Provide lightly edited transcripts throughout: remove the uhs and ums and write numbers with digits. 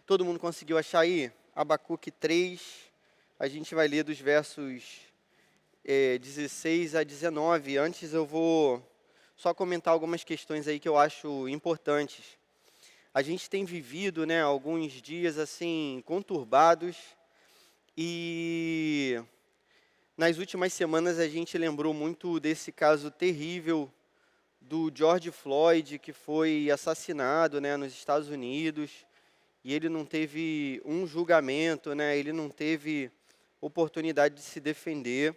Todo mundo conseguiu achar aí? Abacuque 3, a gente vai ler dos versos 16 a 19. Antes eu vou só comentar algumas questões aí que eu acho importantes. A gente tem vivido, né, alguns dias assim conturbados e nas últimas semanas a gente lembrou muito desse caso terrível do George Floyd, que foi assassinado, né, nos Estados Unidos, e ele não teve um julgamento, né, ele não teve oportunidade de se defender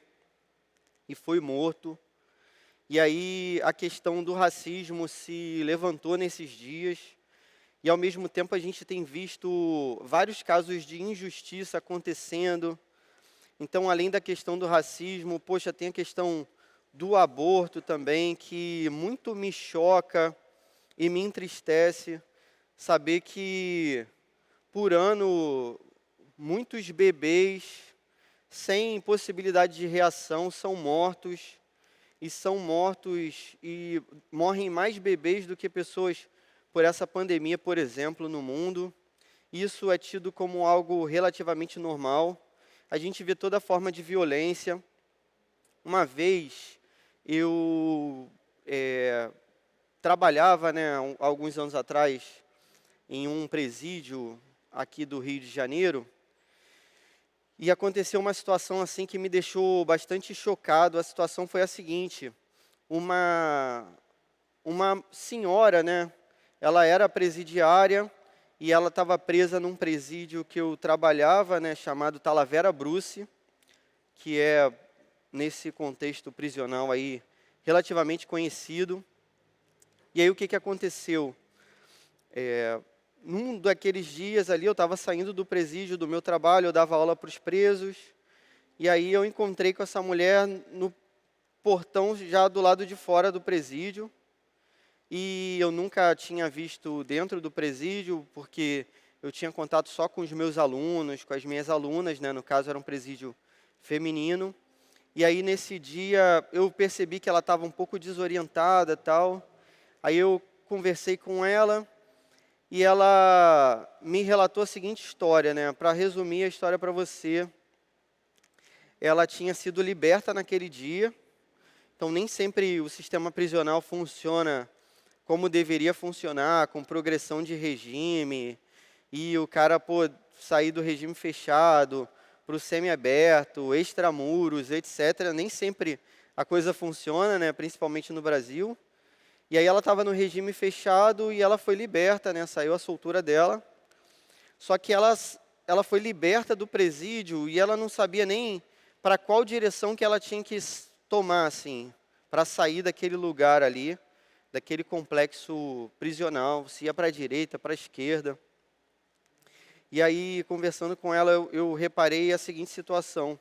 e foi morto. E aí a questão do racismo se levantou nesses dias, e ao mesmo tempo a gente tem visto vários casos de injustiça acontecendo. Então, além da questão do racismo, poxa, tem a questão do aborto também, que muito me choca e me entristece saber que, por ano, muitos bebês sem possibilidade de reação são mortos e morrem mais bebês do que pessoas por essa pandemia, por exemplo, no mundo. Isso é tido como algo relativamente normal. A gente vê toda forma de violência. Uma vez eu trabalhava, né, alguns anos atrás, em um presídio aqui do Rio de Janeiro, e aconteceu uma situação assim que me deixou bastante chocado. A situação foi a seguinte: uma, uma senhora, né, ela era presidiária e ela estava presa num presídio que eu trabalhava, né, chamado Talavera Bruce, que é, nesse contexto prisional aí, relativamente conhecido. E aí o que, que aconteceu? Num daqueles dias ali, eu estava saindo do presídio do meu trabalho, eu dava aula para os presos, e aí eu encontrei com essa mulher no portão já do lado de fora do presídio, e eu nunca tinha visto dentro do presídio, porque eu tinha contato só com os meus alunos, com as minhas alunas, né? No caso era um presídio feminino. E aí nesse dia eu percebi que ela estava um pouco desorientada, tal. Aí eu conversei com ela e ela me relatou a seguinte história, né? Para resumir a história para você, ela tinha sido liberta naquele dia. Então nem sempre o sistema prisional funciona como deveria funcionar, com progressão de regime, e o cara, pô, sair do regime fechado para o semiaberto, extramuros, etc. Nem sempre a coisa funciona, né, principalmente no Brasil. E aí ela estava no regime fechado e ela foi liberta, né, saiu a soltura dela. Só que ela foi liberta do presídio e ela não sabia nem para qual direção que ela tinha que tomar, assim, para sair daquele lugar ali, daquele complexo prisional, se ia para a direita, para a esquerda. E aí, conversando com ela, eu reparei a seguinte situação.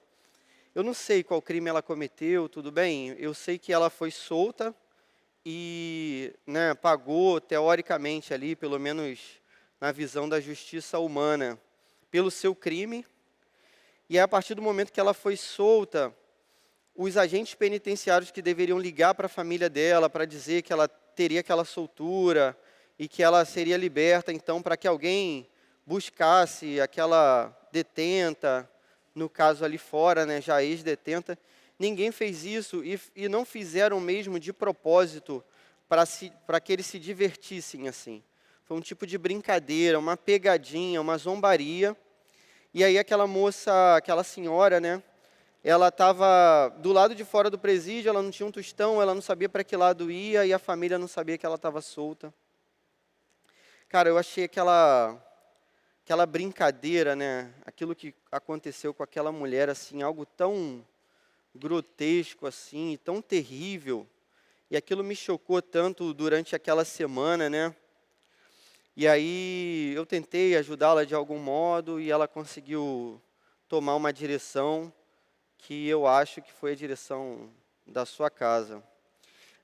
Eu não sei qual crime ela cometeu, tudo bem? Eu sei que ela foi solta e, né, pagou, teoricamente ali, pelo menos na visão da justiça humana, pelo seu crime. E aí, a partir do momento que ela foi solta, os agentes penitenciários que deveriam ligar para a família dela para dizer que ela teria aquela soltura e que ela seria liberta, então, para que alguém buscasse aquela detenta, no caso ali fora, né, já ex-detenta, ninguém fez isso e não fizeram mesmo de propósito para que eles se divertissem assim. Foi um tipo de brincadeira, uma pegadinha, uma zombaria. E aí aquela moça, aquela senhora, né, ela estava do lado de fora do presídio, ela não tinha um tostão, ela não sabia para que lado ia e a família não sabia que ela estava solta. Cara, eu achei aquela brincadeira, né, aquilo que aconteceu com aquela mulher, assim, algo tão grotesco, assim, e tão terrível. E aquilo me chocou tanto durante aquela semana, né? E aí eu tentei ajudá-la de algum modo e ela conseguiu tomar uma direção que eu acho que foi a direção da sua casa.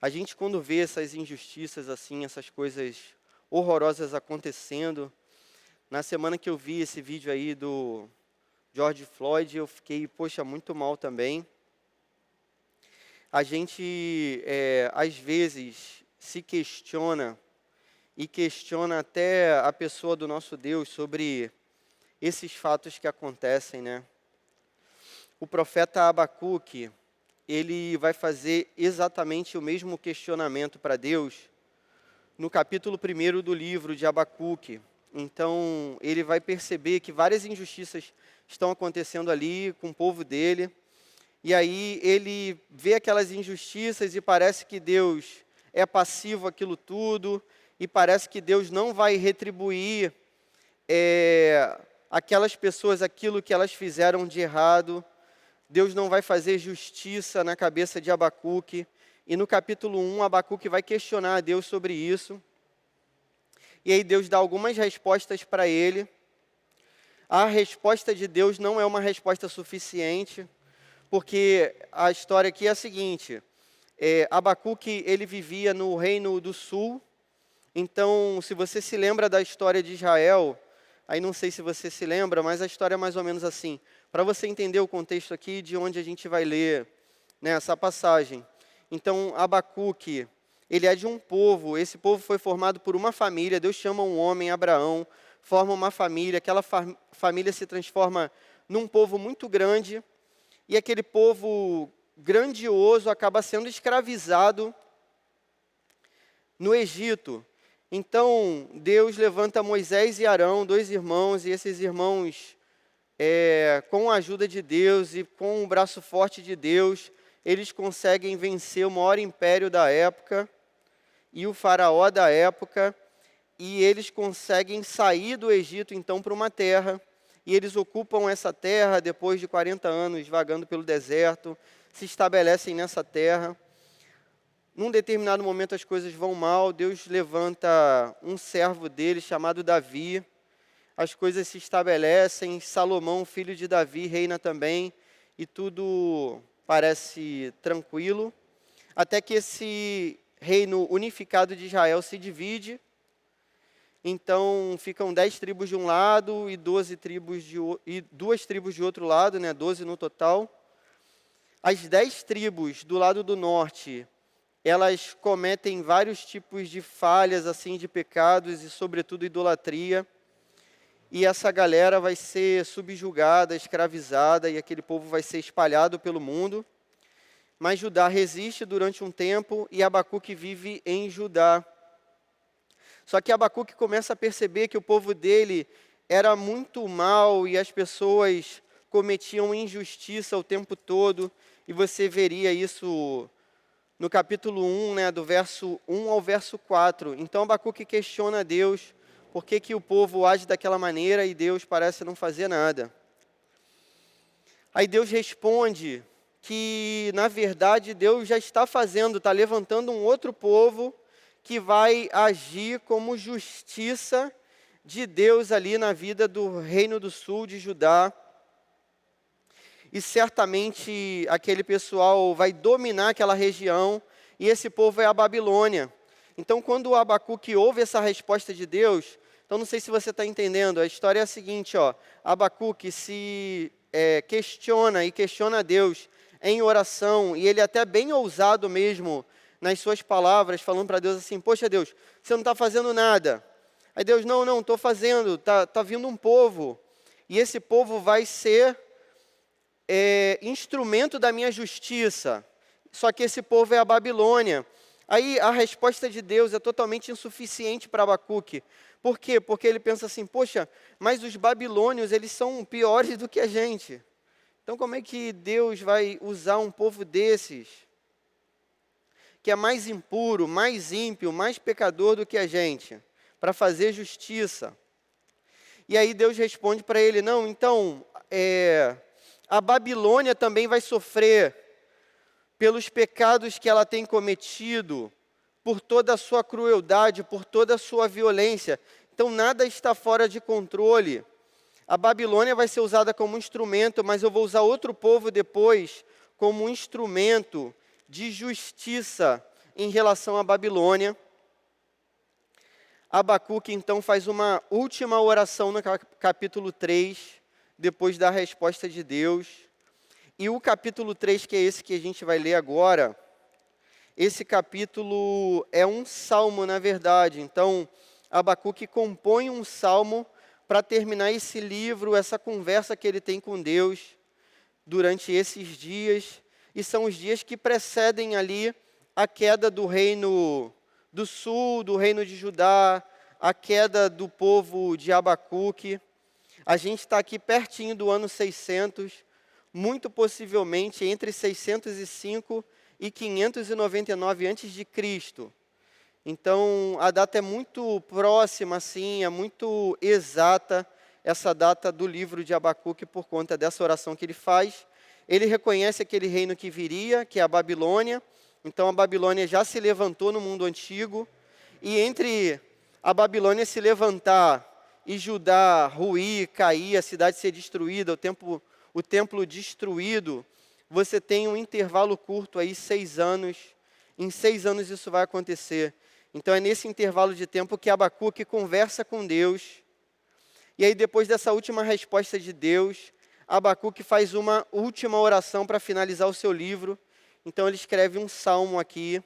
A gente, quando vê essas injustiças assim, essas coisas horrorosas acontecendo, na semana que eu vi esse vídeo aí do George Floyd, eu fiquei, poxa, muito mal também. A gente, às vezes, se questiona e questiona até a pessoa do nosso Deus sobre esses fatos que acontecem, né? O profeta Abacuque, ele vai fazer exatamente o mesmo questionamento para Deus no capítulo 1 do livro de Abacuque. Então, ele vai perceber que várias injustiças estão acontecendo ali com o povo dele, e aí ele vê aquelas injustiças e parece que Deus é passivo àquilo tudo, e parece que Deus não vai retribuir aquelas pessoas aquilo que elas fizeram de errado. Deus não vai fazer justiça na cabeça de Abacuque. E no capítulo 1, Abacuque vai questionar a Deus sobre isso. E aí Deus dá algumas respostas para ele. A resposta de Deus não é uma resposta suficiente, porque a história aqui é a seguinte: Abacuque, ele vivia no reino do sul. Então, se você se lembra da história de Israel, aí não sei se você se lembra, mas a história é mais ou menos assim. Para você entender o contexto aqui de onde a gente vai ler, né, essa passagem. Então, Abacuque, ele é de um povo, esse povo foi formado por uma família, Deus chama um homem, Abraão, forma uma família, aquela família se transforma num povo muito grande, e aquele povo grandioso acaba sendo escravizado no Egito. Então, Deus levanta Moisés e Arão, dois irmãos, e esses irmãos, com a ajuda de Deus e com o braço forte de Deus, eles conseguem vencer o maior império da época e o faraó da época, e eles conseguem sair do Egito, então, para uma terra, e eles ocupam essa terra depois de 40 anos vagando pelo deserto, se estabelecem nessa terra. Num determinado momento as coisas vão mal, Deus levanta um servo dele chamado Davi, as coisas se estabelecem, Salomão, filho de Davi, reina também, e tudo parece tranquilo, até que esse reino unificado de Israel se divide. Então ficam 10 tribos de um lado e 12 tribos e 2 tribos de outro lado, né, 12 no total. As 10 tribos do lado do norte, elas cometem vários tipos de falhas, assim, de pecados e, sobretudo, idolatria. E essa galera vai ser subjugada, escravizada, e aquele povo vai ser espalhado pelo mundo. Mas Judá resiste durante um tempo, e Abacuque vive em Judá. Só que Abacuque começa a perceber que o povo dele era muito mal, e as pessoas cometiam injustiça o tempo todo, e você veria isso no capítulo 1, né, do verso 1 ao verso 4. Então Abacuque questiona a Deus por que o povo age daquela maneira e Deus parece não fazer nada. Aí Deus responde que, na verdade, Deus já está fazendo, está levantando um outro povo que vai agir como justiça de Deus ali na vida do reino do sul de Judá. E certamente aquele pessoal vai dominar aquela região, e esse povo é a Babilônia. Então, quando o Abacuque ouve essa resposta de Deus, então não sei se você está entendendo, a história é a seguinte, Abacuque se questiona a Deus em oração, e ele é até bem ousado mesmo nas suas palavras, falando para Deus assim: poxa Deus, você não está fazendo nada. Aí Deus: não, estou fazendo, tá vindo um povo, e esse povo vai ser instrumento da minha justiça, só que esse povo é a Babilônia. Aí a resposta de Deus é totalmente insuficiente para Abacuque. Por quê? Porque ele pensa assim: poxa, mas os babilônios, eles são piores do que a gente. Então como é que Deus vai usar um povo desses, que é mais impuro, mais ímpio, mais pecador do que a gente, para fazer justiça? E aí Deus responde para ele: não, então, a Babilônia também vai sofrer pelos pecados que ela tem cometido, por toda a sua crueldade, por toda a sua violência. Então nada está fora de controle. A Babilônia vai ser usada como instrumento, mas eu vou usar outro povo depois como instrumento de justiça em relação à Babilônia. Abacuque então faz uma última oração no capítulo 3, depois da resposta de Deus. E o capítulo 3, que é esse que a gente vai ler agora, esse capítulo é um salmo, na verdade. Então, Abacuque compõe um salmo para terminar esse livro, essa conversa que ele tem com Deus durante esses dias, e são os dias que precedem ali a queda do reino do sul, do reino de Judá, a queda do povo de Abacuque. A gente está aqui pertinho do ano 600, muito possivelmente entre 605 e 599 a.C. Então, a data é muito próxima, assim, é muito exata, essa data do livro de Abacuque, por conta dessa oração que ele faz. Ele reconhece aquele reino que viria, que é a Babilônia. Então, a Babilônia já se levantou no mundo antigo. E entre a Babilônia se levantar e Judá ruir, cair, a cidade ser destruída, o templo destruído, você tem um intervalo curto aí, 6 anos. Em 6 anos isso vai acontecer. Então é nesse intervalo de tempo que Abacuque conversa com Deus. E aí depois dessa última resposta de Deus, Abacuque faz uma última oração para finalizar o seu livro. Então ele escreve um salmo aqui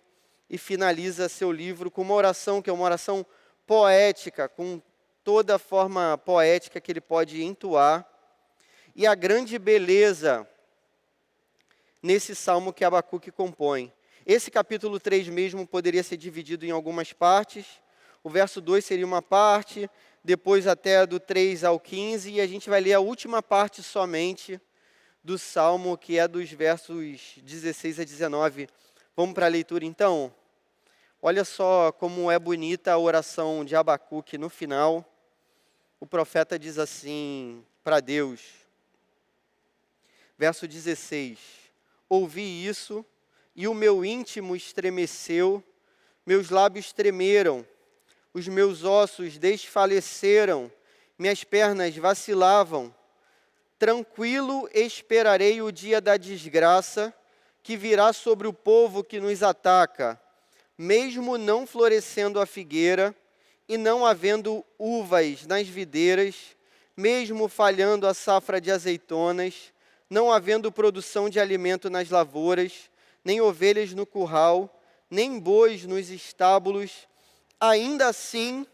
e finaliza seu livro com uma oração que é uma oração poética, com toda a forma poética que ele pode entoar. E a grande beleza nesse salmo que Abacuque compõe. Esse capítulo 3 mesmo poderia ser dividido em algumas partes. O verso 2 seria uma parte, depois até do 3 ao 15, e a gente vai ler a última parte somente do Salmo, que é dos versos 16 a 19. Vamos para a leitura então? Olha só como é bonita a oração de Abacuque no final. O profeta diz assim para Deus, verso 16: ouvi isso, e o meu íntimo estremeceu, meus lábios tremeram, os meus ossos desfaleceram, minhas pernas vacilavam. Tranquilo esperarei o dia da desgraça, que virá sobre o povo que nos ataca, mesmo não florescendo a figueira, e não havendo uvas nas videiras, mesmo falhando a safra de azeitonas, não havendo produção de alimento nas lavouras, nem ovelhas no curral, nem bois nos estábulos, ainda assim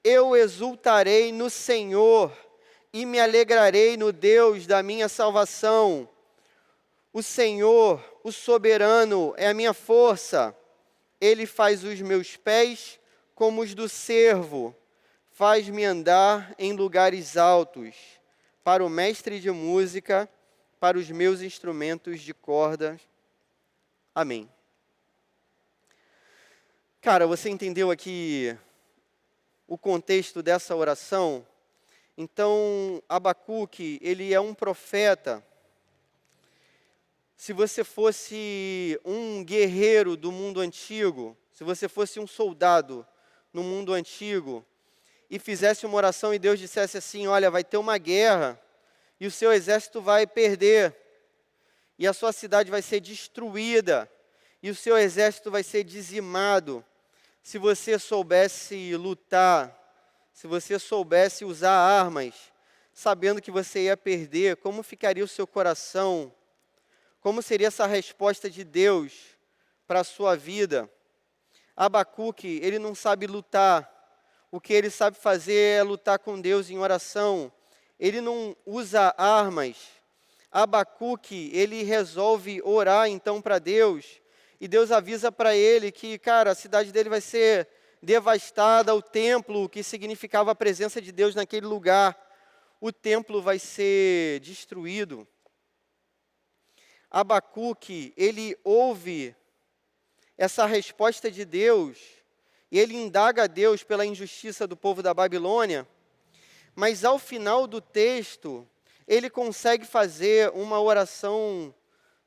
eu exultarei no Senhor e me alegrarei no Deus da minha salvação. O Senhor, o soberano, é a minha força. Ele faz os meus pés como os do servo, faz-me andar em lugares altos. Para o mestre de música, para os meus instrumentos de corda. Amém. Cara, você entendeu aqui o contexto dessa oração? Então, Abacuque, ele é um profeta. Se você fosse um guerreiro do mundo antigo, se você fosse um soldado no mundo antigo, e fizesse uma oração e Deus dissesse assim, olha, vai ter uma guerra, e o seu exército vai perder, e a sua cidade vai ser destruída, e o seu exército vai ser dizimado. Se você soubesse lutar, se você soubesse usar armas, sabendo que você ia perder, como ficaria o seu coração? Como seria essa resposta de Deus para a sua vida? Abacuque, ele não sabe lutar. O que ele sabe fazer é lutar com Deus em oração. Ele não usa armas. Abacuque, ele resolve orar então para Deus. E Deus avisa para ele que, cara, a cidade dele vai ser devastada, o templo, que significava a presença de Deus naquele lugar, o templo vai ser destruído. Abacuque, ele ouve essa resposta de Deus, e ele indaga a Deus pela injustiça do povo da Babilônia, mas ao final do texto, ele consegue fazer uma oração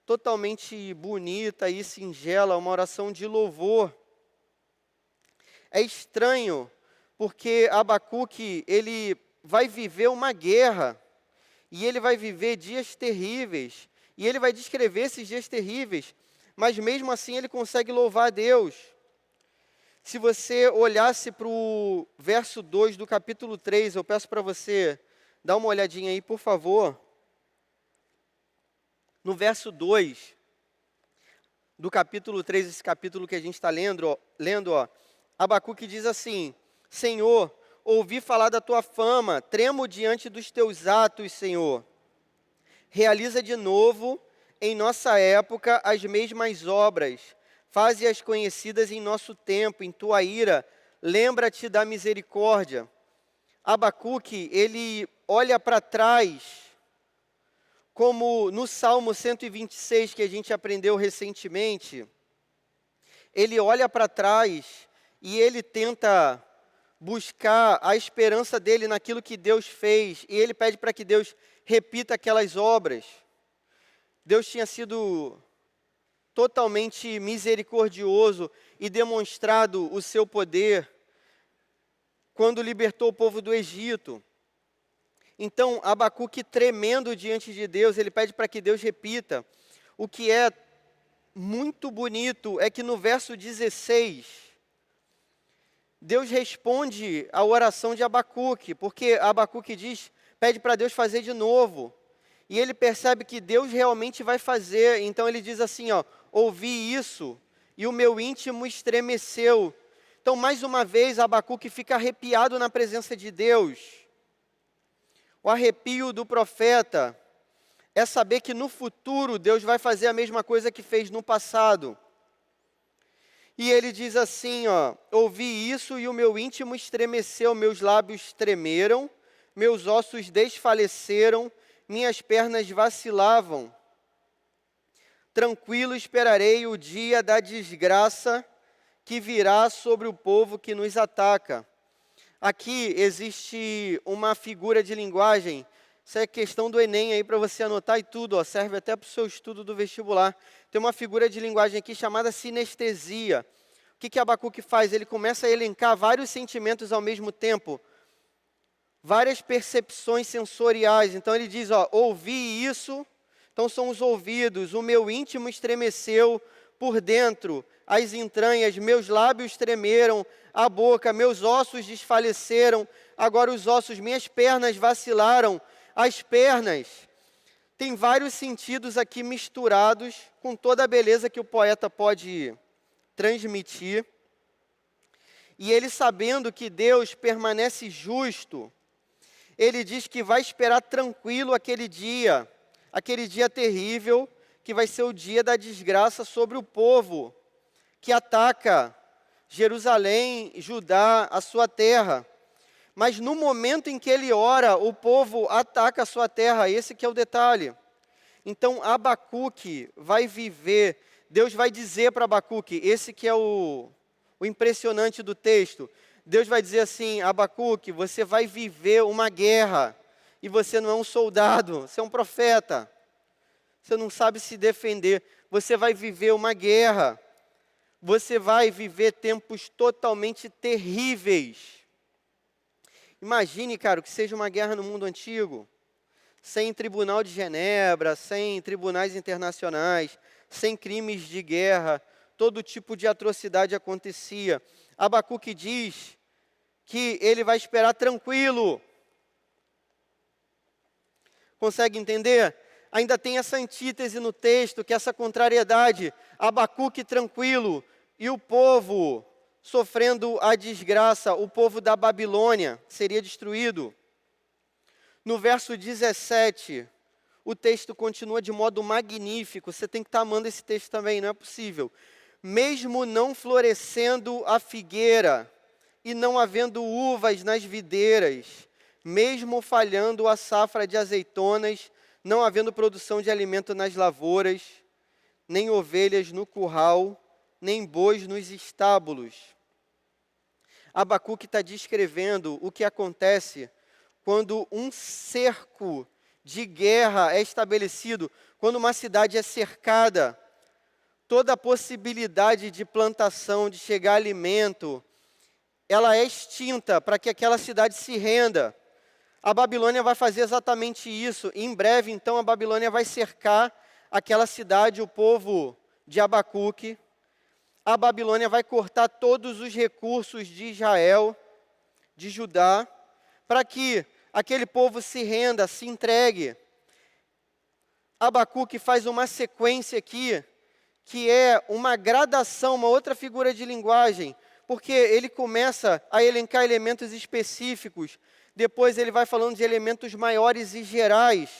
totalmente bonita e singela, uma oração de louvor. É estranho, porque Abacuque, ele vai viver uma guerra, e ele vai viver dias terríveis, e ele vai descrever esses dias terríveis, mas mesmo assim ele consegue louvar a Deus. Se você olhasse para o verso 2 do capítulo 3, eu peço para você dar uma olhadinha aí, por favor. No verso 2 do capítulo 3, esse capítulo que a gente está lendo, Abacuque diz assim, Senhor, ouvi falar da tua fama, tremo diante dos teus atos, Senhor. Realiza de novo, em nossa época, as mesmas obras. Faze-as conhecidas em nosso tempo, em tua ira. Lembra-te da misericórdia. Abacuque, ele olha para trás, como no Salmo 126, que a gente aprendeu recentemente. Ele olha para trás e ele tenta buscar a esperança dele naquilo que Deus fez, e ele pede para que Deus repita aquelas obras. Deus tinha sido totalmente misericordioso e demonstrado o seu poder quando libertou o povo do Egito. Então, Abacuque, tremendo diante de Deus, ele pede para que Deus repita. O que é muito bonito é que no verso 16, Deus responde à oração de Abacuque, porque Abacuque pede para Deus fazer de novo. E ele percebe que Deus realmente vai fazer, então ele diz assim, ouvi isso e o meu íntimo estremeceu. Então, mais uma vez, Abacuque fica arrepiado na presença de Deus. O arrepio do profeta é saber que no futuro Deus vai fazer a mesma coisa que fez no passado. E ele diz assim, ouvi isso e o meu íntimo estremeceu, meus lábios tremeram, meus ossos desfaleceram, minhas pernas vacilavam. Tranquilo esperarei o dia da desgraça que virá sobre o povo que nos ataca. Aqui existe uma figura de linguagem, isso é questão do Enem aí para você anotar e tudo, serve até para o seu estudo do vestibular. Tem uma figura de linguagem aqui chamada sinestesia. O que Abacuque faz? Ele começa a elencar vários sentimentos ao mesmo tempo, várias percepções sensoriais. Então ele diz, ouvi isso, então são os ouvidos, o meu íntimo estremeceu por dentro, as entranhas, meus lábios tremeram, a boca, meus ossos desfaleceram, agora os ossos, minhas pernas vacilaram, as pernas. Tem vários sentidos aqui misturados com toda a beleza que o poeta pode transmitir. E ele, sabendo que Deus permanece justo, ele diz que vai esperar tranquilo aquele dia terrível, que vai ser o dia da desgraça sobre o povo que ataca Jerusalém, Judá, a sua terra. Mas no momento em que ele ora, o povo ataca a sua terra, esse que é o detalhe. Então Abacuque vai viver, Deus vai dizer para Abacuque, esse que é o impressionante do texto. Deus vai dizer assim, Abacuque, você vai viver uma guerra, e você não é um soldado, você é um profeta. Você não sabe se defender, você vai viver uma guerra. Você vai viver tempos totalmente terríveis. Imagine, cara, que seja uma guerra no mundo antigo, sem tribunal de Genebra, sem tribunais internacionais, sem crimes de guerra, todo tipo de atrocidade acontecia. Abacuque diz que ele vai esperar tranquilo. Consegue entender? Ainda tem essa antítese no texto, que é essa contrariedade. Abacuque tranquilo e o povo sofrendo a desgraça, o povo da Babilônia seria destruído. No verso 17, o texto continua de modo magnífico. Você tem que estar amando esse texto também, não é possível. Mesmo não florescendo a figueira e não havendo uvas nas videiras, mesmo falhando a safra de azeitonas, não havendo produção de alimento nas lavouras, nem ovelhas no curral, nem bois nos estábulos. Abacuque está descrevendo o que acontece quando um cerco de guerra é estabelecido, quando uma cidade é cercada, toda a possibilidade de plantação, de chegar alimento, ela é extinta para que aquela cidade se renda. A Babilônia vai fazer exatamente isso. Em breve, então, a Babilônia vai cercar aquela cidade, o povo de Abacuque. A Babilônia vai cortar todos os recursos de Israel, de Judá, para que aquele povo se renda, se entregue. Abacuque faz uma sequência aqui, que é uma gradação, uma outra figura de linguagem. porque ele começa a elencar elementos específicos, depois ele vai falando de elementos maiores e gerais.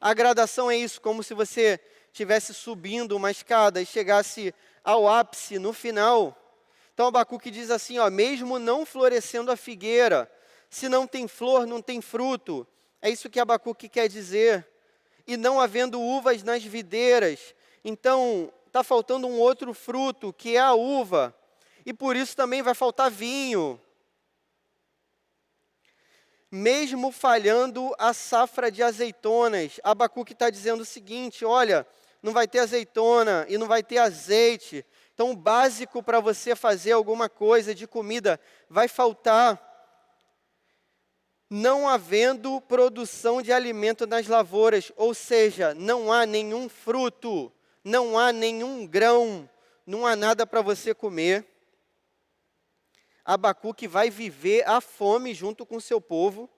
A gradação é isso, como se você estivesse subindo uma escada e chegasse ao ápice no final. Então Abacuque diz assim, ó, mesmo não florescendo a figueira, se não tem flor, não tem fruto. É isso que Abacuque quer dizer. E não havendo uvas nas videiras, então está faltando um outro fruto, que é a uva. E por isso também vai faltar vinho. Mesmo falhando a safra de azeitonas, Abacuque está dizendo o seguinte, olha, não vai ter azeitona e não vai ter azeite. Então, o básico para você fazer alguma coisa de comida vai faltar. Não havendo produção de alimento nas lavouras, ou seja, não há nenhum fruto, não há nenhum grão, não há nada para você comer. Abacuque vai viver a fome junto com seu povo.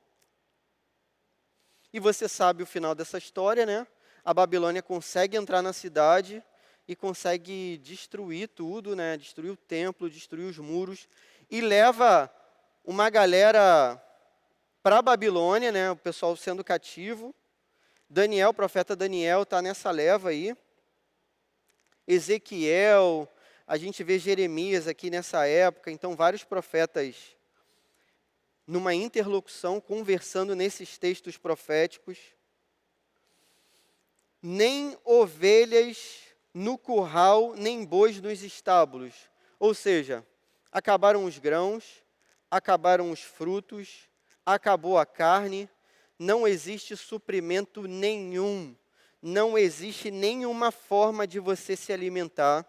E você sabe o final dessa história, né? A Babilônia consegue entrar na cidade e consegue destruir tudo, né? Destruir o templo, destruir os muros e leva uma galera para a Babilônia, né? O pessoal sendo cativo. Daniel, o profeta Daniel está nessa leva aí. Ezequiel, a gente vê Jeremias aqui nessa época, então vários profetas numa interlocução, conversando nesses textos proféticos. Nem ovelhas no curral, nem bois nos estábulos. Ou seja, acabaram os grãos, acabaram os frutos, acabou a carne, não existe suprimento nenhum, não existe nenhuma forma de você se alimentar.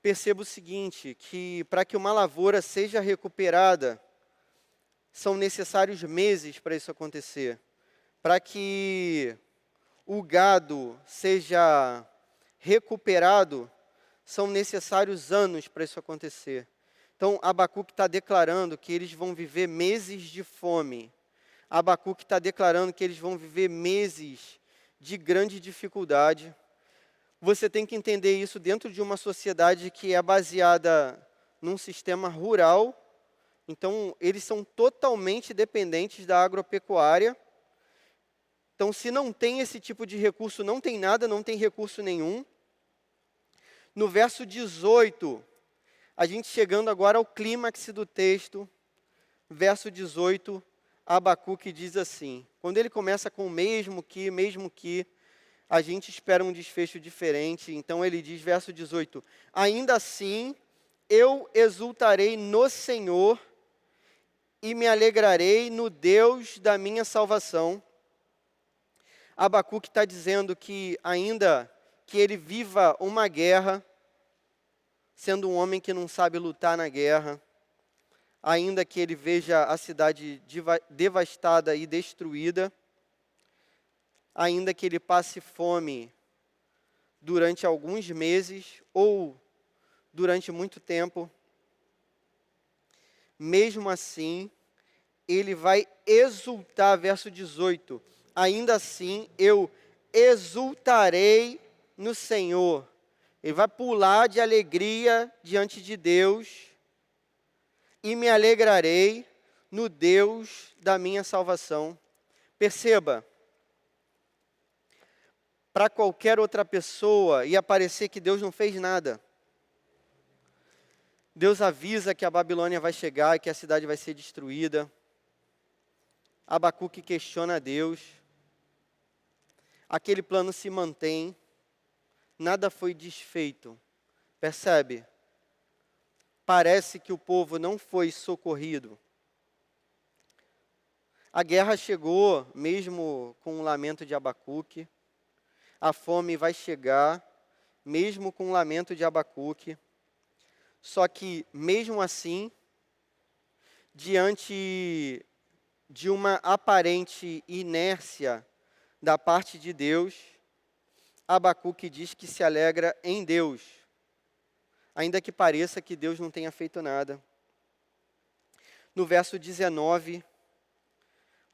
Perceba o seguinte, que para que uma lavoura seja recuperada, são necessários meses para isso acontecer. Para que o gado seja recuperado, são necessários anos para isso acontecer. Então, Abacuque está declarando que eles vão viver meses de fome. Abacuque está declarando que eles vão viver meses de grande dificuldade. Você tem que entender isso dentro de uma sociedade que é baseada num sistema rural. Então, eles são totalmente dependentes da agropecuária. Então, se não tem esse tipo de recurso, não tem nada, não tem recurso nenhum. No verso 18, a gente chegando agora ao clímax do texto, verso 18, Abacuque diz assim, quando ele começa com mesmo que, a gente espera um desfecho diferente, então ele diz, verso 18, ainda assim, eu exultarei no Senhor e me alegrarei no Deus da minha salvação. Abacuque está dizendo que ainda que ele viva uma guerra, sendo um homem que não sabe lutar na guerra, ainda que ele veja a cidade devastada e destruída, ainda que ele passe fome durante alguns meses ou durante muito tempo, mesmo assim, ele vai exultar, verso 18, ainda assim eu exultarei no Senhor. Ele vai pular de alegria diante de Deus e me alegrarei no Deus da minha salvação. Perceba, para qualquer outra pessoa ia parecer que Deus não fez nada. Deus avisa que a Babilônia vai chegar e que a cidade vai ser destruída. Abacuque questiona Deus. Aquele plano se mantém. Nada foi desfeito. Percebe? Parece que o povo não foi socorrido. A guerra chegou, mesmo com o lamento de Abacuque. A fome vai chegar, mesmo com o lamento de Abacuque. Só que, mesmo assim, diante de uma aparente inércia da parte de Deus, Abacuque diz que se alegra em Deus, ainda que pareça que Deus não tenha feito nada. No verso 19,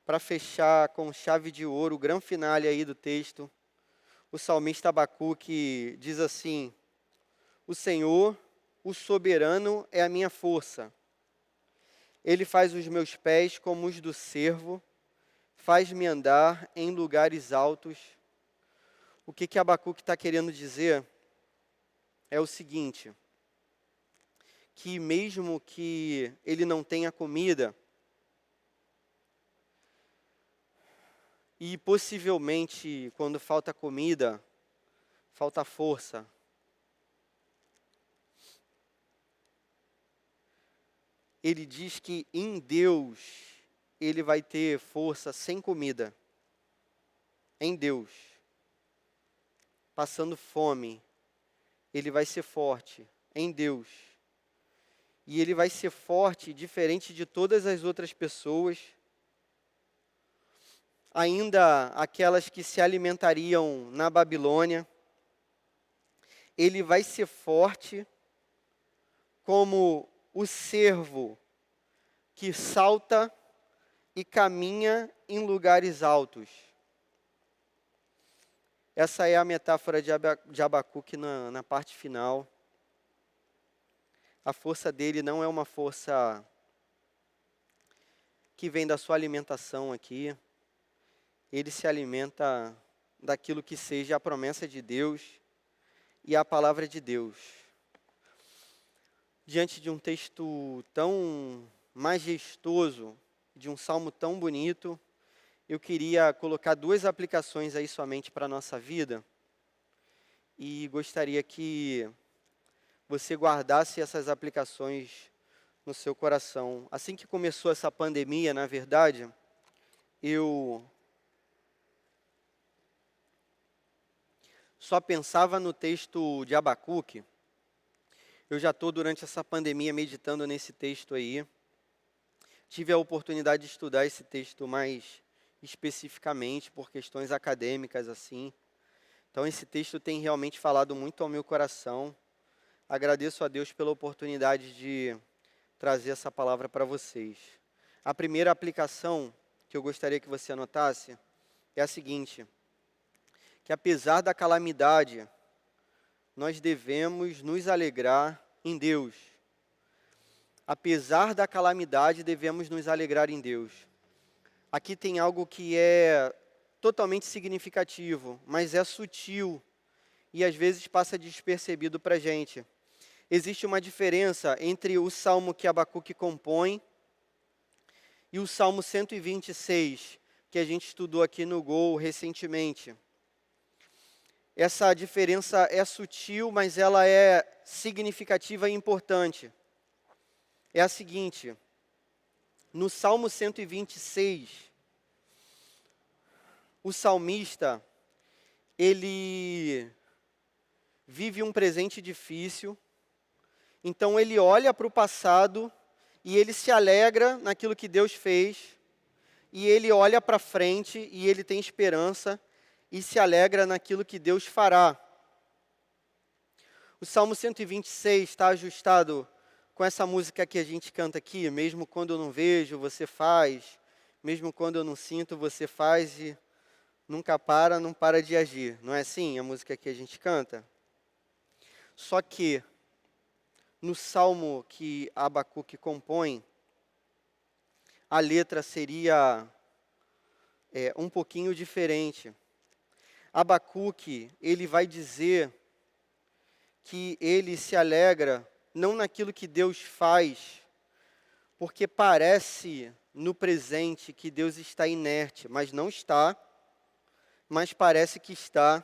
para fechar com chave de ouro, o grande finale aí do texto, o salmista Abacuque diz assim, O Senhor, o soberano, é a minha força. Ele faz os meus pés como os do cervo, faz-me andar em lugares altos. O que Abacuque está querendo dizer é o seguinte, que mesmo que ele não tenha comida, e possivelmente quando falta comida, falta força, ele diz que em Deus ele vai ter força sem comida. Em Deus. Passando fome, ele vai ser forte em Deus. E ele vai ser forte diferente de todas as outras pessoas, ainda aquelas que se alimentariam na Babilônia. Ele vai ser forte como o cervo que salta e caminha em lugares altos. Essa é a metáfora de Abacuque na parte final. A força dele não é uma força que vem da sua alimentação aqui. Ele se alimenta daquilo que seja a promessa de Deus e a palavra de Deus. Diante de um texto tão majestoso, de um salmo tão bonito, eu queria colocar duas aplicações aí somente para a nossa vida. E gostaria que você guardasse essas aplicações no seu coração. Assim que começou essa pandemia, na verdade, eu só pensava no texto de Abacuque. Eu já estou, durante essa pandemia, meditando nesse texto aí. Tive a oportunidade de estudar esse texto mais especificamente, por questões acadêmicas, assim. Então, esse texto tem realmente falado muito ao meu coração. Agradeço a Deus pela oportunidade de trazer essa palavra para vocês. A primeira aplicação que eu gostaria que você anotasse é a seguinte, que apesar da calamidade, nós devemos nos alegrar em Deus. Apesar da calamidade, devemos nos alegrar em Deus. Aqui tem algo que é totalmente significativo, mas é sutil e às vezes passa despercebido para a gente. Existe uma diferença entre o salmo que Abacuque compõe e o salmo 126, que a gente estudou aqui no Gol recentemente. Essa diferença é sutil, mas ela é significativa e importante. É a seguinte, no salmo 126, o salmista, ele vive um presente difícil. Então ele olha para o passado e ele se alegra naquilo que Deus fez, e ele olha para frente e ele tem esperança e se alegra naquilo que Deus fará. O Salmo 126 está ajustado com essa música que a gente canta aqui, mesmo quando eu não vejo, você faz, mesmo quando eu não sinto, você faz, e nunca para, não para de agir. Não é assim a música que a gente canta? Só que no salmo que Abacuque compõe, a letra seria um pouquinho diferente. Abacuque, ele vai dizer que ele se alegra não naquilo que Deus faz, porque parece no presente que Deus está inerte, mas não está, mas parece que está.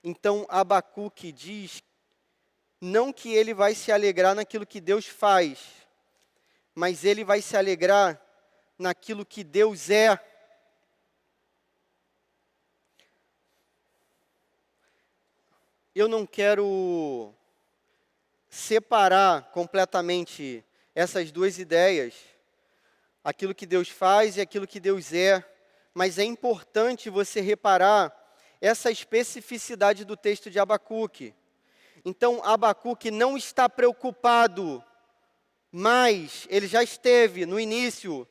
Então Abacuque diz não que ele vai se alegrar naquilo que Deus faz, mas ele vai se alegrar naquilo que Deus é. Eu não quero separar completamente essas duas ideias, aquilo que Deus faz e aquilo que Deus é, mas é importante você reparar essa especificidade do texto de Abacuque. Então, Abacuque não está preocupado, mas ele já esteve no início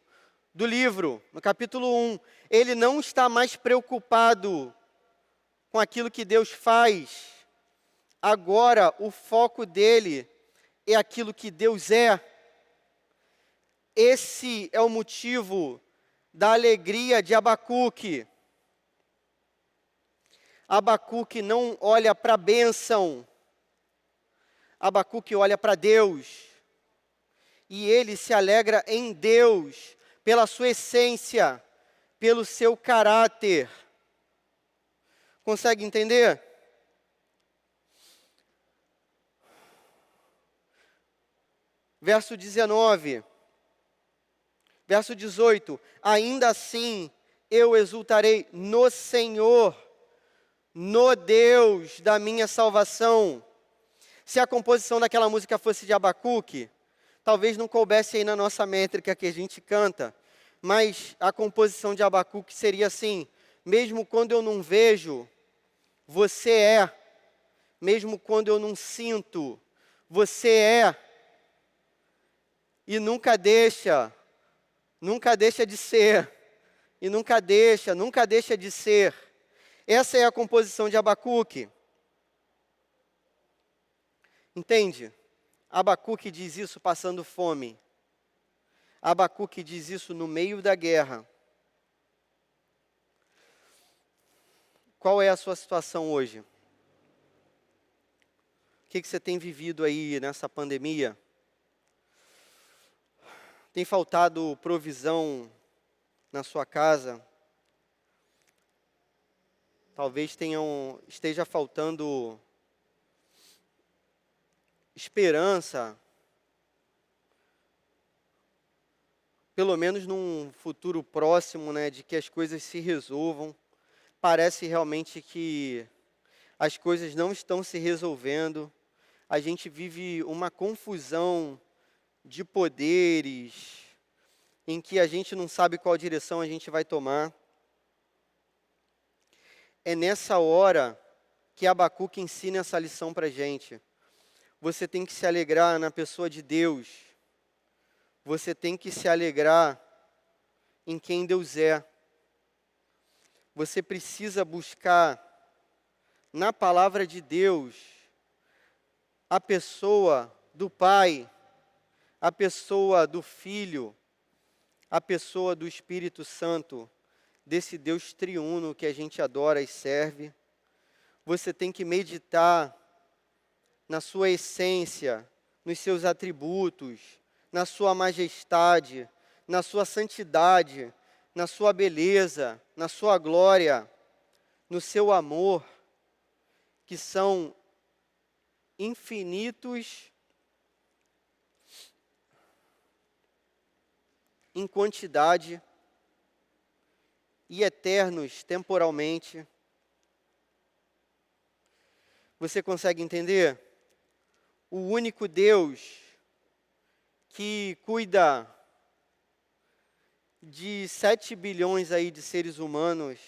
do livro, no capítulo 1. Ele não está mais preocupado com aquilo que Deus faz. agora o foco dele é aquilo que Deus é. Esse é o motivo da alegria de Abacuque. Abacuque não olha para a bênção, Abacuque olha para Deus. E ele se alegra em Deus, pela sua essência, pelo seu caráter. Consegue entender? Verso 19. Verso 18. Ainda assim eu exultarei no Senhor, no Deus da minha salvação. Se a composição daquela música fosse de Abacuque, talvez não coubesse aí na nossa métrica que a gente canta, mas a composição de Abacuque seria assim: mesmo quando eu não vejo, você é. Mesmo quando eu não sinto, você é. E nunca deixa de ser. E nunca deixa de ser. Essa é a composição de Abacuque. Entende? Abacuque diz isso passando fome. Abacuque diz isso no meio da guerra. Qual é a sua situação hoje? O que você tem vivido aí nessa pandemia? Tem faltado provisão na sua casa? Talvez esteja faltando esperança, pelo menos num futuro próximo, né, de que as coisas se resolvam. Parece realmente que as coisas não estão se resolvendo. A gente vive uma confusão de poderes, em que a gente não sabe qual direção a gente vai tomar. É nessa hora que Abacuque ensina essa lição para a gente. Você tem que se alegrar na pessoa de Deus. Você tem que se alegrar em quem Deus é. Você precisa buscar na palavra de Deus a pessoa do Pai, a pessoa do Filho, a pessoa do Espírito Santo, desse Deus triuno que a gente adora e serve. Você tem que meditar na sua essência, nos seus atributos, na sua majestade, na sua santidade, na sua beleza, na sua glória, no seu amor, que são infinitos em quantidade e eternos temporalmente. Você consegue entender? O único Deus que cuida de 7 bilhões aí de seres humanos,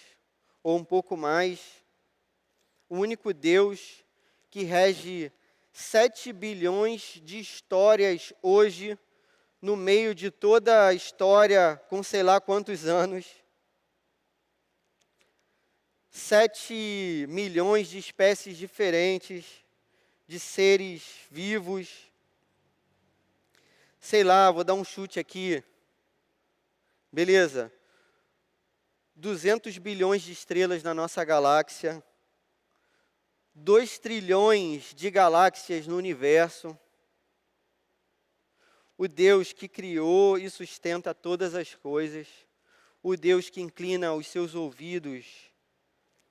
ou um pouco mais, o único Deus que rege 7 bilhões de histórias hoje, no meio de toda a história, com sei lá quantos anos, 7 milhões de espécies diferentes, de seres vivos. Sei lá, vou dar um chute aqui. Beleza. 200 bilhões de estrelas na nossa galáxia. 2 trilhões de galáxias no universo. O Deus que criou e sustenta todas as coisas. O Deus que inclina os seus ouvidos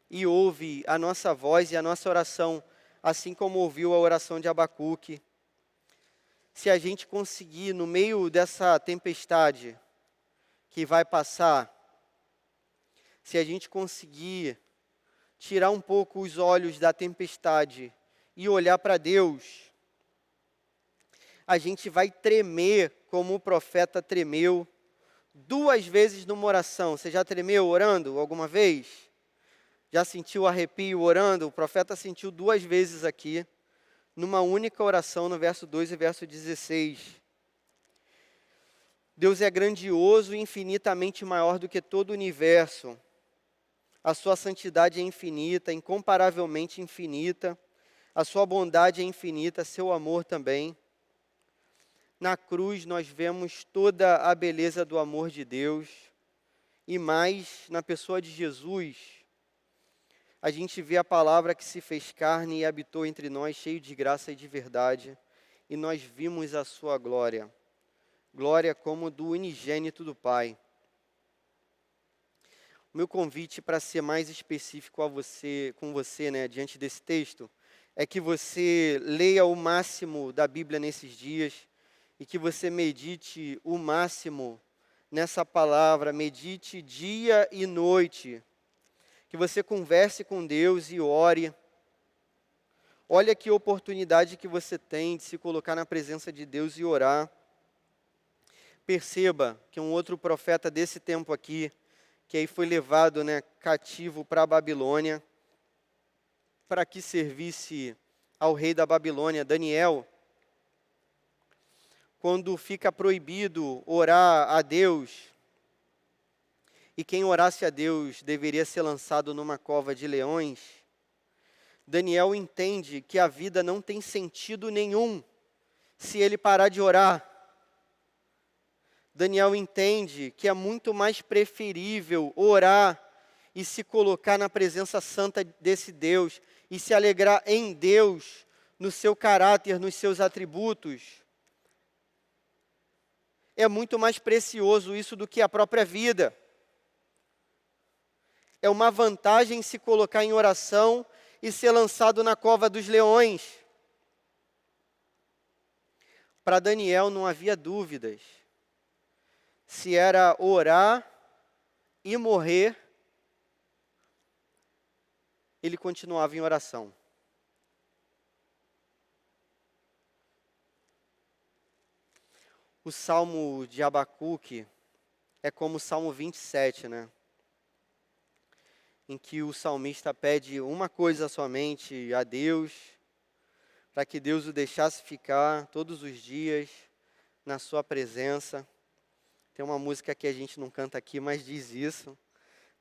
e ouve a nossa voz e a nossa oração, assim como ouviu a oração de Abacuque. Se a gente conseguir, no meio dessa tempestade que vai passar, se a gente conseguir tirar um pouco os olhos da tempestade e olhar para Deus, a gente vai tremer como o profeta tremeu 2 vezes numa oração. Você já tremeu orando alguma vez? Já sentiu arrepio orando? O profeta sentiu 2 vezes aqui, numa única oração, no verso 2 e verso 16. Deus é grandioso e infinitamente maior do que todo o universo. A sua santidade é infinita, incomparavelmente infinita. A sua bondade é infinita, seu amor também. Na cruz nós vemos toda a beleza do amor de Deus. E mais, na pessoa de Jesus, a gente vê a palavra que se fez carne e habitou entre nós, cheio de graça e de verdade. E nós vimos a sua glória. Glória como do unigênito do Pai. O meu convite para ser mais específico com você, né, diante desse texto, é que você leia o máximo da Bíblia nesses dias e que você medite o máximo nessa palavra, medite dia e noite, que você converse com Deus e ore. Olha que oportunidade que você tem de se colocar na presença de Deus e orar. Perceba que um outro profeta desse tempo aqui, que aí foi levado, né, cativo para a Babilônia, para que servisse ao rei da Babilônia, Daniel, quando fica proibido orar a Deus, e quem orasse a Deus deveria ser lançado numa cova de leões, Daniel entende que a vida não tem sentido nenhum se ele parar de orar. Daniel entende que é muito mais preferível orar e se colocar na presença santa desse Deus e se alegrar em Deus, no seu caráter, nos seus atributos. É muito mais precioso isso do que a própria vida. É uma vantagem se colocar em oração e ser lançado na cova dos leões. Para Daniel não havia dúvidas se era orar e morrer, ele continuava em oração. O Salmo de Abacuque é como o Salmo 27, né? Em que o salmista pede uma coisa somente a Deus, para que Deus o deixasse ficar todos os dias na sua presença. Tem uma música que a gente não canta aqui, mas diz isso.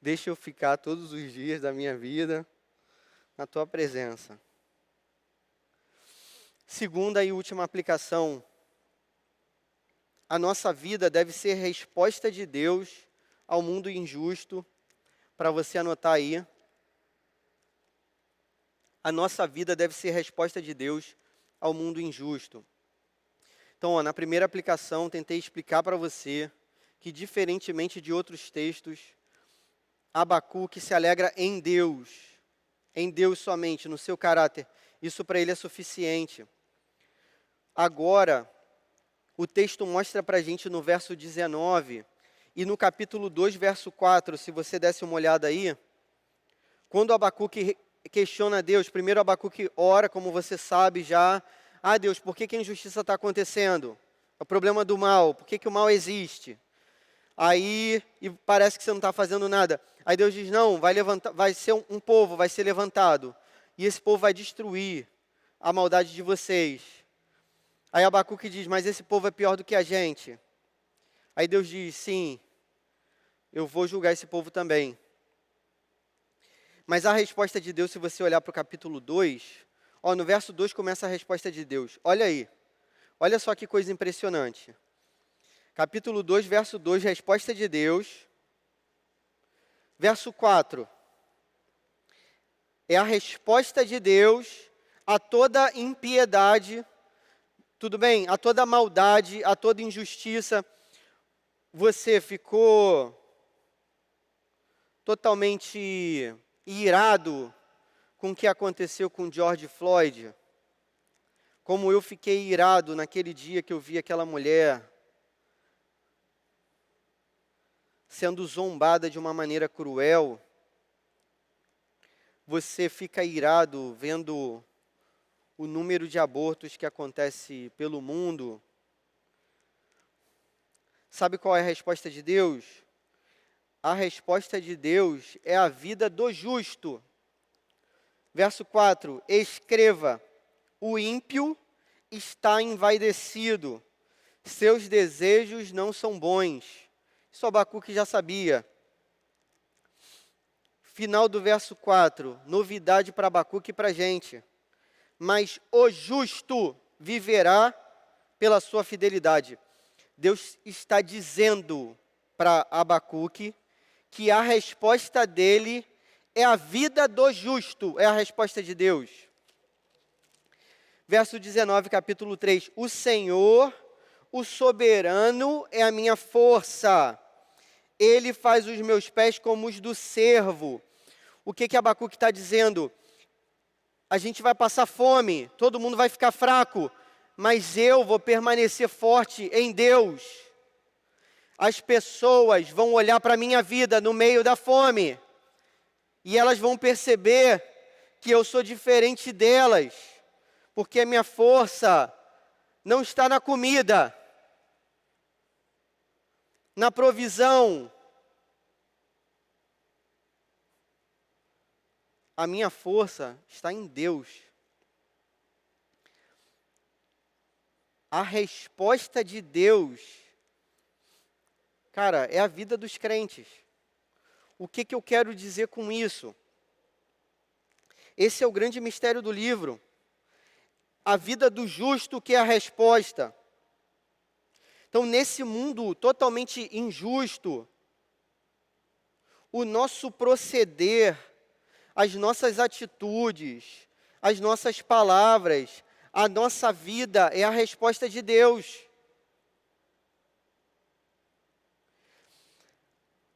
Deixa eu ficar todos os dias da minha vida na tua presença. Segunda e última aplicação. A nossa vida deve ser resposta de Deus ao mundo injusto. Para você anotar aí. A nossa vida deve ser resposta de Deus ao mundo injusto. Então, na primeira aplicação, tentei explicar para você que, diferentemente de outros textos, Abacuque se alegra em Deus somente, no seu caráter. Isso para ele é suficiente. Agora, o texto mostra para a gente no verso 19 e no capítulo 2, verso 4, se você desse uma olhada aí, quando Abacuque questiona Deus, primeiro Abacuque ora, como você sabe já, Deus, por que a injustiça está acontecendo? É o problema do mal, por que o mal existe? Aí, e parece que você não está fazendo nada. Aí Deus diz, não, vai ser um povo, vai ser levantado. E esse povo vai destruir a maldade de vocês. Aí Abacuque diz, mas esse povo é pior do que a gente. Aí Deus diz, sim, eu vou julgar esse povo também. Mas a resposta de Deus, se você olhar para o capítulo 2, no verso 2 começa a resposta de Deus. Olha aí, olha só que coisa impressionante. Capítulo 2, verso 2, resposta de Deus. Verso 4, é a resposta de Deus a toda impiedade, tudo bem? A toda maldade, a toda injustiça. Você ficou totalmente irado com o que aconteceu com George Floyd? Como eu fiquei irado naquele dia que eu vi aquela mulher sendo zombada de uma maneira cruel. Você fica irado vendo o número de abortos que acontece pelo mundo. Sabe qual é a resposta de Deus? A resposta de Deus é a vida do justo. Verso 4, escreva, o ímpio está envaidecido, seus desejos não são bons. Isso Abacuque já sabia. Final do verso 4, novidade para Abacuque e para a gente. mas o justo viverá pela sua fidelidade. Deus está dizendo para Abacuque que a resposta dele é a vida do justo, é a resposta de Deus. Verso 19, capítulo 3. O Senhor, o soberano, é a minha força. Ele faz os meus pés como os do servo. O que Abacuque está dizendo? A gente vai passar fome, todo mundo vai ficar fraco, mas eu vou permanecer forte em Deus. As pessoas vão olhar para a minha vida no meio da fome, e elas vão perceber que eu sou diferente delas, porque a minha força não está na comida, na provisão. A minha força está em Deus. A resposta de Deus, cara, é a vida dos crentes. O que eu quero dizer com isso? Esse é o grande mistério do livro. A vida do justo que é a resposta. Então, nesse mundo totalmente injusto, o nosso proceder, as nossas atitudes, as nossas palavras, a nossa vida é a resposta de Deus.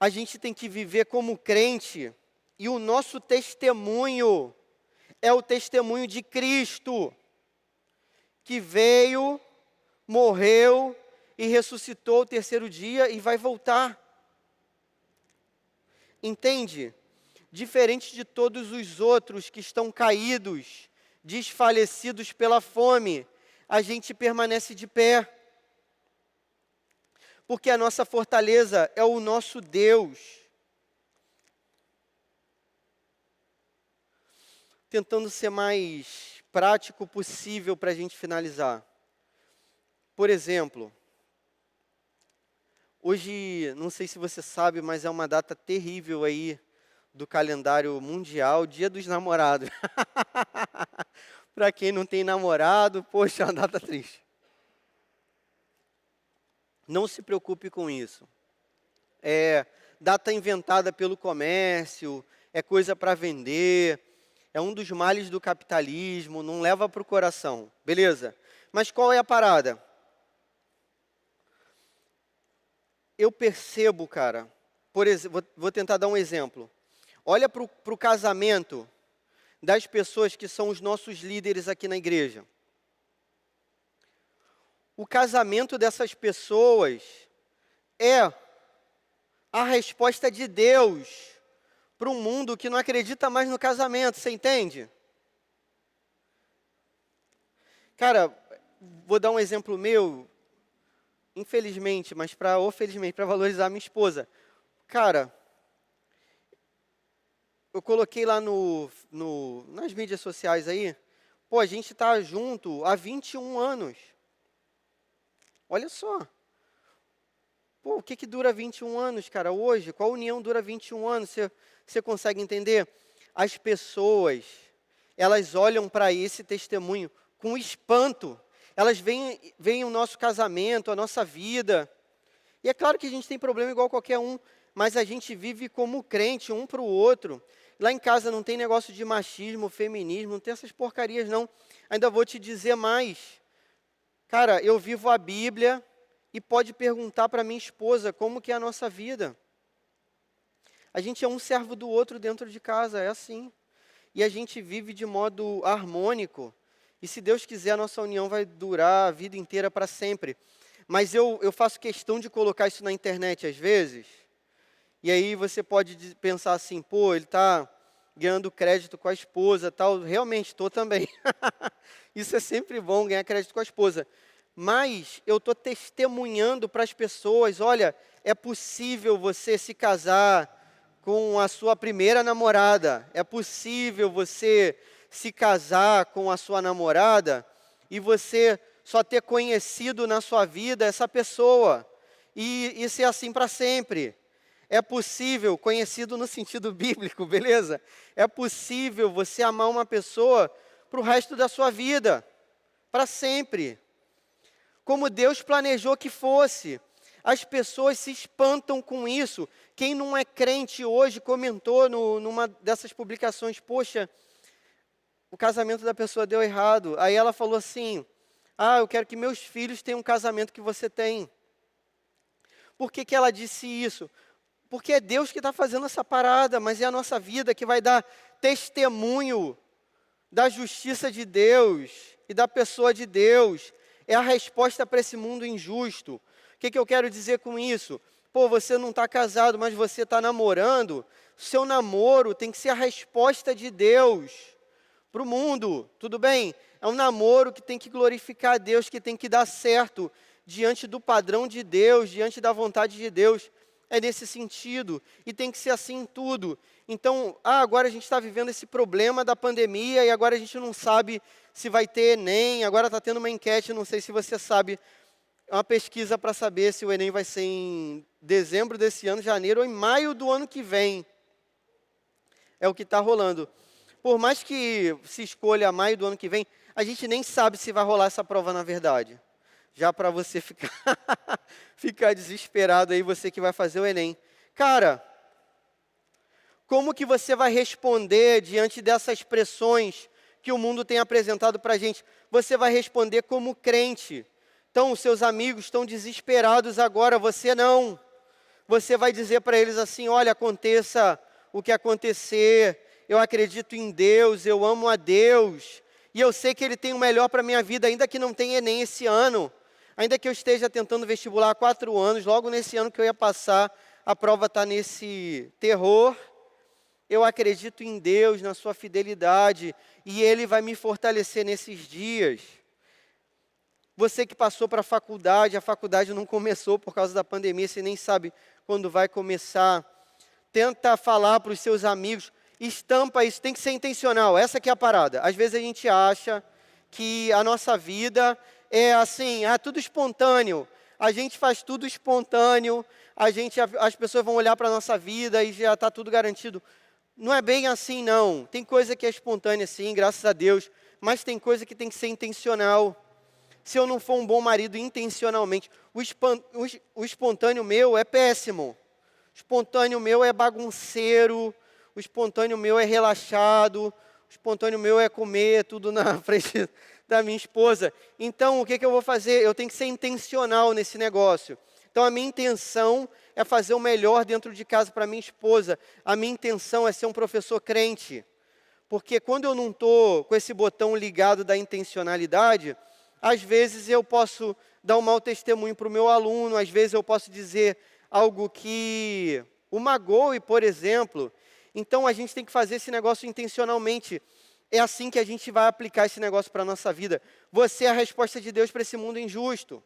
A gente tem que viver como crente, e o nosso testemunho é o testemunho de Cristo, que veio, morreu e ressuscitou o terceiro dia e vai voltar. Entende? Diferente de todos os outros que estão caídos, desfalecidos pela fome, a gente permanece de pé. Porque a nossa fortaleza é o nosso Deus. Tentando ser mais prático possível para a gente finalizar. Por exemplo, hoje, não sei se você sabe, mas é uma data terrível aí do calendário mundial, Dia dos Namorados. Para quem não tem namorado, poxa, é uma data triste. Não se preocupe com isso. É data inventada pelo comércio, é coisa para vender, é um dos males do capitalismo, não leva para o coração, beleza? Mas qual é a parada? Eu percebo, cara, por exemplo, vou tentar dar um exemplo. Olha para o casamento das pessoas que são os nossos líderes aqui na igreja. O casamento dessas pessoas é a resposta de Deus para um mundo que não acredita mais no casamento, você entende? Cara, vou dar um exemplo meu, infelizmente, mas ou felizmente, para valorizar a minha esposa. Cara, eu coloquei lá nas mídias sociais aí, pô, a gente está junto há 21 anos. Olha só. Pô, o que dura 21 anos, cara, hoje? Qual união dura 21 anos? Você consegue entender? As pessoas, elas olham para esse testemunho com espanto. Elas veem o nosso casamento, a nossa vida. E é claro que a gente tem problema igual qualquer um, mas a gente vive como crente, um para o outro. Lá em casa não tem negócio de machismo, feminismo, não tem essas porcarias não. Ainda vou te dizer mais. Cara, eu vivo a Bíblia e pode perguntar para minha esposa como que é a nossa vida. A gente é um servo do outro dentro de casa, é assim. E a gente vive de modo harmônico. E se Deus quiser, a nossa união vai durar a vida inteira para sempre. Mas eu faço questão de colocar isso na internet às vezes. E aí você pode pensar assim, pô, ele está ganhando crédito com a esposa, tal. Realmente, estou também. Isso é sempre bom, ganhar crédito com a esposa. Mas eu estou testemunhando para as pessoas, olha, é possível você se casar com a sua primeira namorada. É possível você se casar com a sua namorada e você só ter conhecido na sua vida essa pessoa. E ser assim para sempre. É possível, conhecido no sentido bíblico, beleza? É possível você amar uma pessoa para o resto da sua vida, para sempre. Como Deus planejou que fosse. As pessoas se espantam com isso. Quem não é crente hoje comentou numa dessas publicações, poxa, o casamento da pessoa deu errado. Aí ela falou assim, eu quero que meus filhos tenham um casamento que você tem. Por que ela disse isso? Porque é Deus que está fazendo essa parada, mas é a nossa vida que vai dar testemunho da justiça de Deus e da pessoa de Deus. É a resposta para esse mundo injusto. O que eu quero dizer com isso? Pô, você não está casado, mas você está namorando. Seu namoro tem que ser a resposta de Deus para o mundo, tudo bem? É um namoro que tem que glorificar a Deus, que tem que dar certo diante do padrão de Deus, diante da vontade de Deus. É nesse sentido, e tem que ser assim em tudo. Então, agora a gente está vivendo esse problema da pandemia, e agora a gente não sabe se vai ter Enem, agora está tendo uma enquete, não sei se você sabe, uma pesquisa para saber se o Enem vai ser em dezembro desse ano, janeiro, ou em maio do ano que vem. É o que está rolando. Por mais que se escolha maio do ano que vem, a gente nem sabe se vai rolar essa prova na verdade. Já para você ficar desesperado aí, você que vai fazer o Enem. Cara, como que você vai responder diante dessas pressões que o mundo tem apresentado para a gente? Você vai responder como crente. Então, os seus amigos estão desesperados agora, você não. Você vai dizer para eles assim, olha, aconteça o que acontecer, eu acredito em Deus, eu amo a Deus, e eu sei que Ele tem o melhor para a minha vida, ainda que não tenha Enem esse ano. Ainda que eu esteja tentando vestibular há 4 anos, logo nesse ano que eu ia passar, a prova está nesse terror. Eu acredito em Deus, na sua fidelidade, e Ele vai me fortalecer nesses dias. Você que passou para a faculdade não começou por causa da pandemia, você nem sabe quando vai começar. Tenta falar para os seus amigos, estampa isso, tem que ser intencional, essa que é a parada. Às vezes a gente acha que a nossa vida é assim, tudo espontâneo. A gente faz tudo espontâneo, as pessoas vão olhar para a nossa vida e já está tudo garantido. Não é bem assim, não. Tem coisa que é espontânea, sim, graças a Deus, mas tem coisa que tem que ser intencional. Se eu não for um bom marido intencionalmente, o espontâneo meu é péssimo. O espontâneo meu é bagunceiro, o espontâneo meu é relaxado, o espontâneo meu é comer tudo na frente da minha esposa. Então, o que eu vou fazer? Eu tenho que ser intencional nesse negócio. Então, a minha intenção é fazer o melhor dentro de casa para minha esposa. A minha intenção é ser um professor crente. Porque quando eu não estou com esse botão ligado da intencionalidade, às vezes eu posso dar um mau testemunho para o meu aluno, às vezes eu posso dizer algo que o magoe, por exemplo. Então, a gente tem que fazer esse negócio intencionalmente. É assim que a gente vai aplicar esse negócio para a nossa vida. Você é a resposta de Deus para esse mundo injusto.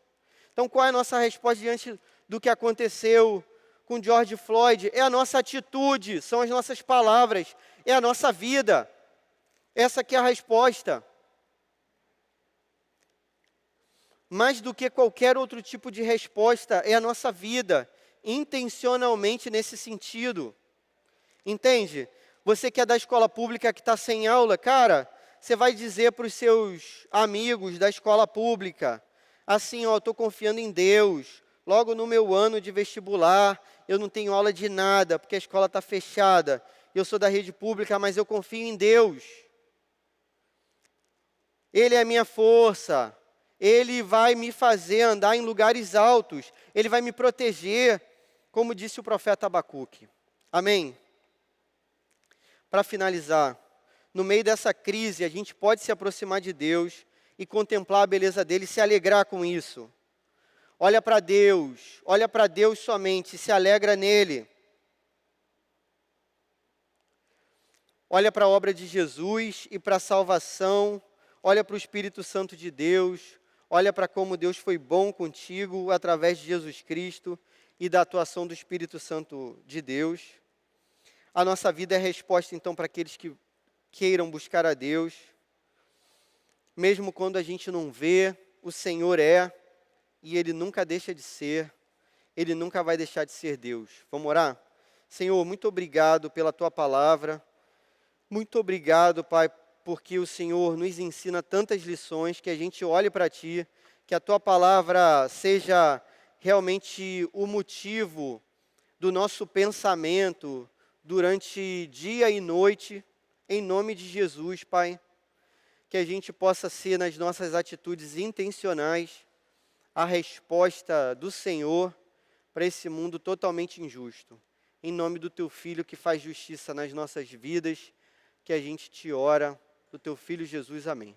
Então, qual é a nossa resposta diante do que aconteceu com George Floyd? É a nossa atitude, são as nossas palavras, é a nossa vida. Essa que é a resposta. Mais do que qualquer outro tipo de resposta, é a nossa vida, intencionalmente nesse sentido. Entende? Você que é da escola pública que está sem aula, cara, você vai dizer para os seus amigos da escola pública, assim, eu estou confiando em Deus, logo no meu ano de vestibular, eu não tenho aula de nada, porque a escola está fechada, eu sou da rede pública, mas eu confio em Deus. Ele é a minha força, Ele vai me fazer andar em lugares altos, Ele vai me proteger, como disse o profeta Abacuque. Amém? Para finalizar, no meio dessa crise, a gente pode se aproximar de Deus e contemplar a beleza dEle e se alegrar com isso. Olha para Deus somente, se alegra nele. Olha para a obra de Jesus e para a salvação, olha para o Espírito Santo de Deus, olha para como Deus foi bom contigo através de Jesus Cristo e da atuação do Espírito Santo de Deus. A nossa vida é resposta, então, para aqueles que queiram buscar a Deus. Mesmo quando a gente não vê, o Senhor é, e Ele nunca deixa de ser, Ele nunca vai deixar de ser Deus. Vamos orar? Senhor, muito obrigado pela Tua palavra. Muito obrigado, Pai, porque o Senhor nos ensina tantas lições, que a gente olhe para Ti, que a Tua palavra seja realmente o motivo do nosso pensamento durante dia e noite, em nome de Jesus, Pai. Que a gente possa ser, nas nossas atitudes intencionais, a resposta do Senhor para esse mundo totalmente injusto. Em nome do Teu Filho que faz justiça nas nossas vidas, que a gente te ora, do Teu Filho Jesus. Amém.